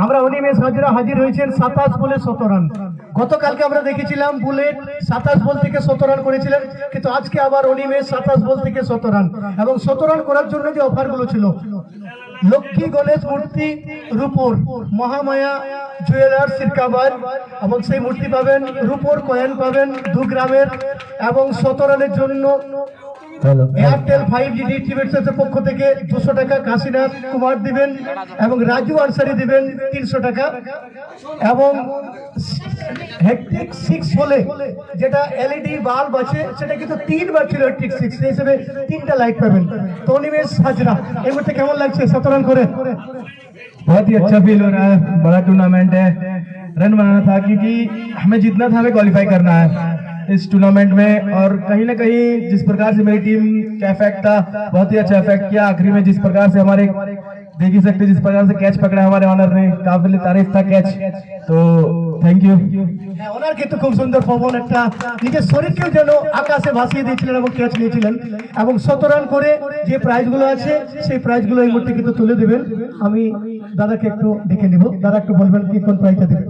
আমরা অনিমেষ হাজরা হাজির হয়েছেন 27 বলে 17 রান। গতকালকে আমরা দেখেছিলাম বুলেট 27 বল থেকে 17 রান করেছিলেন, কিন্তু আজকে আবার অনিমেষ 27 বল থেকে 17 রান। এবং 17 রান করার জন্য যে অফারগুলো ছিল, লক্ষ্মী গণেশ মূর্তি রূপোর মহামায়া জুয়েলার্স সিরকাবাদ, এবং সেই মূর্তি পাবেন, রূপোর কয়েন পাবেন 2 গ্রামের, এবং 17 রানের জন্য এয়ারটেল 5G ডিস্ট্রিবিউটরের পক্ষ থেকে 200 টাকা কাশীনাথ কুমার দিবেন, এবং রাজু আনসারি দিবেন 300 টাকা, এবং হেকটিক 6 হলে যেটা এলইডি বাল্ব আছে সেটা কিন্তু 3 বার ছিল হেকটিক 6, সেই হিসেবে 3টা লাইট পাবেন। তো অনিমেষ হাজরা এই মুহূর্তে কেমন লাগছে 17 রান করে? बहुत ही अच्छा फील हो रहा है, बड़ा टूर्नामेंट है। रन बनाना था क्योंकि हमें जीतना था, हमें क्वालिफाई करना है इस टूर्नामेंट में। और कहीं ना कहीं जिस प्रकार से मेरी टीम का इफेक्ट था, बहुत ही अच्छा इफेक्ट किया। आखिरी में जिस प्रकार से हमारे देख ही सकते जिस प्रकार से कैच पकड़ा हमारे ऑनर ने, काफी तारीफ था कैच, तो थैंक यू। ওনার কিন্তু খুব সুন্দর পবন, একটা নিজের শরীরকেও যেন আকাশে ভাসিয়ে দিয়েছিলেন এবং ক্যাচ নিয়েছিলেন। এবং 17 রান করে যে প্রাইজগুলো আছে সেই প্রাইজগুলো এই মুহূর্তে কিন্তু তুলে দেবেন। আমি দাদাকে একটু ডেকে নিব, দাদা একটু বলবেন কি কোন প্রাইজটা দেবেন?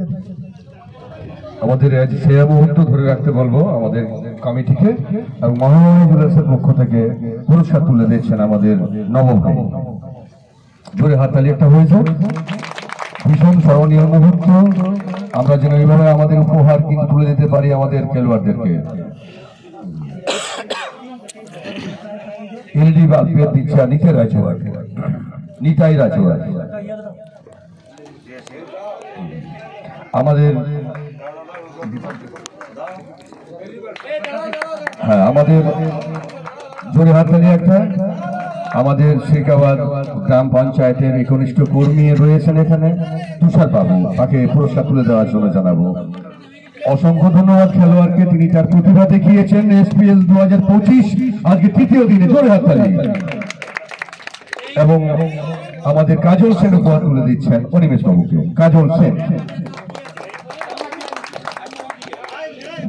আমাদের সেরা মুহূর্ত ধরে রাখতে বলবো আমাদের কমিটিকে, এবং মহামায়া জুয়েলার্সের পক্ষ থেকে পুরস্কার তুলে দিচ্ছেন আমাদের নবম ভাই। জোরে হাততালি একটা হয়েছে, ভীষণ স্মরণীয় মুহূর্ত। আমরা যেন এইভাবে আমাদের উপহার কিন্তু তুলে দিতে পারি আমাদের খেলোয়াড়দেরকে। এলডি বাল্বের দিচ্ছে নিচে রাজুয়া, নিতাই রাজুয়া। আমাদের আমাদের জোরে হাততালি একটা। আমাদের শিরকাবাদ গ্রাম পঞ্চায়েতের একনিষ্ঠ কর্মী রয়েছেন এখানে, তুষার বাবু, তাকে পুরস্কার তুলে দেওয়ার জন্য জানাবো। অসংখ্য ধন্যবাদ খেলোয়াড়কে, তিনি তার প্রতিভা দেখিয়েছেন। এসপিএল 2025 আজকে তৃতীয় দিনে, জোরে হাততালি। এবং আমাদের কাজল সেন উপহার তুলে দিচ্ছেন অনিমেষ বাবুকে। কাজল সেন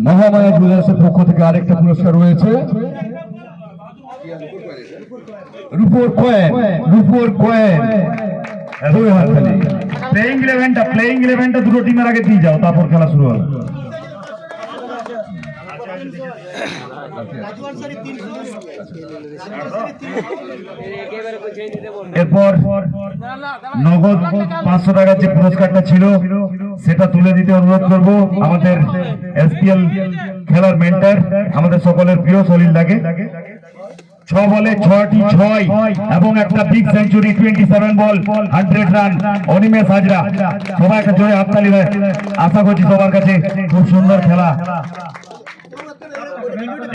মহামায়া জুয়েলার্সের পক্ষ থেকে আরেকটা পুরস্কার রয়েছে, রূপোর কয়েন। রূপোর কয়েন প্লেইং ইলেভেনটা দুটো টিমের আগে দিয়ে যাও, তারপর খেলা শুরু হবে। এরপর নগদ 500 টাকার যে পুরস্কারটা ছিল সেটা তুলে দিতে অনুরোধ করব আমাদের এসপিএল খেলার মেন্টর, আমাদের সকলের প্রিয় সলিল লাগে। 6 বলে 6টি 6 এবং একটা বিগ সেঞ্চুরি, 27 বল 100 রান অনিমেষ হাজরা। সবাই একটা জোরে হাততালি দেয়। আশা করছি সবার কাছে খুব সুন্দর খেলা।